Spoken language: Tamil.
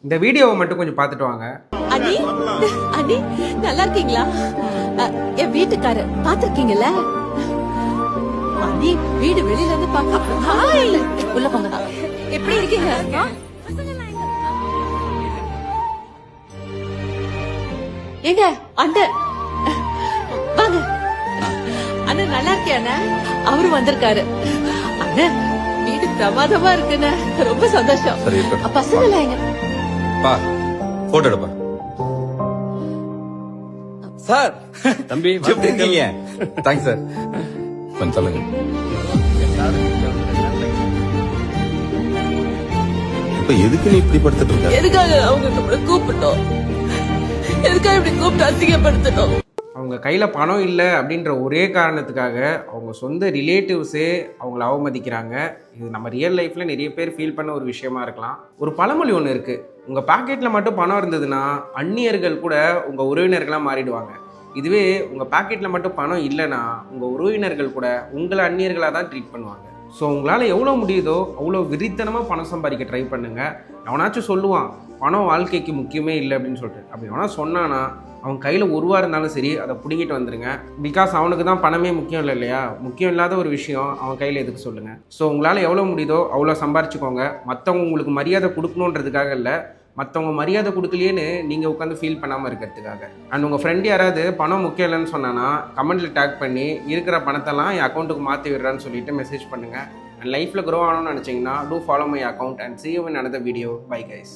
இந்த வீடியோவை மட்டும் கொஞ்சம் பார்த்துட்டு வாங்க. அண்ணி அண்ணி நல்லா இருக்கீங்களா? என் வீட்டுக்காரர் பாத்திருக்கீங்கல்ல? அண்ணி வீடு வெளியில இருந்து பாக்க. ஹாய், உள்ள போங்க. எப்படி இருக்கீங்க? ஏங்க அண்ணன் வாங்க. அண்ணன் நல்லா இருக்கியா? அவரு வந்திருக்காரு. அண்ணன் வீடு பிரமாதமா இருக்குன்னு ரொம்ப சந்தோஷம். பசங்க எங்க பா போட்டோ எடுப்பா. சார் தம்பி எப்படி இருக்கீங்க? Thanks sir. கொஞ்சம் சொல்லுங்க. இப்ப எதுக்கு நீ இப்படி படுத்துட்டு இருக்க? எதுக்காக அவங்க நம்மள கூப்பிட்டோம்? எதுக்காக இப்படி கூப்பிட்டு அசிங்கப்படுத்தணும்? அவங்க கையில் பணம் இல்லை அப்படின்ற ஒரே காரணத்துக்காக அவங்க சொந்த ரிலேட்டிவ்ஸே அவங்கள அவமதிக்கிறாங்க. இது நம்ம ரியல் லைஃப்பில் நிறைய பேர் ஃபீல் பண்ண ஒரு விஷயமா இருக்கலாம். ஒரு பழமொழி ஒன்று இருக்குது, உங்கள் பாக்கெட்டில் மட்டும் பணம் இருந்ததுன்னா அந்நியர்கள் கூட உங்கள் உறவினர்களாக மாறிடுவாங்க. இதுவே உங்கள் பாக்கெட்டில் மட்டும் பணம் இல்லைன்னா உங்கள் உறவினர்கள் கூட உங்களை அந்நியர்களாக தான் ட்ரீட் பண்ணுவாங்க. ஸோ உங்களால் எவ்வளோ முடியுதோ அவ்வளோ விரித்தனமாக பணம் சம்பாதிக்க ட்ரை பண்ணுங்கள். எவனாச்சும் சொல்லுவான் பணம் வாழ்க்கைக்கு முக்கியமே இல்லை அப்படின்னு சொல்லிட்டு, அப்படி எவனா சொன்னான்னா அவன் கையில் ஒருவா இருந்தாலும் சரி அதை பிடிங்கிட்டு வந்துடுங்க. பிகாஸ் அவனுக்கு தான் பணமே முக்கியம் இல்லை இல்லையா? முக்கியம் இல்லாத ஒரு விஷயம் அவன் கையில் எதுக்கு சொல்லுங்கள். ஸோ உங்களால் எவ்வளோ முடியுதோ அவ்வளோ சம்பாரிச்சுக்கோங்க. மற்றவங்க உங்களுக்கு மரியாதை கொடுக்கணுன்றதுக்காக இல்லை, மற்றவங்க மரியாதை கொடுக்கலையேன்னு நீங்கள் உட்காந்து ஃபீல் பண்ணாமல் இருக்கிறதுக்காக. அண்ட் உங்கள் ஃப்ரெண்டு யாராவது பணம் முக்கியம் இல்லைன்னு சொன்னான்னா கமெண்ட்டில் டேக் பண்ணி இருக்கிற பணத்தெல்லாம் என் அக்கௌண்ட்டுக்கு மாற்றி விடுறான்னு சொல்லிட்டு மெசேஜ் பண்ணுங்கள். அண்ட் லைஃப்பில் க்ரோ ஆகணும்னு நினச்சிங்கன்னா do follow my account and see you in another video. Bye guys.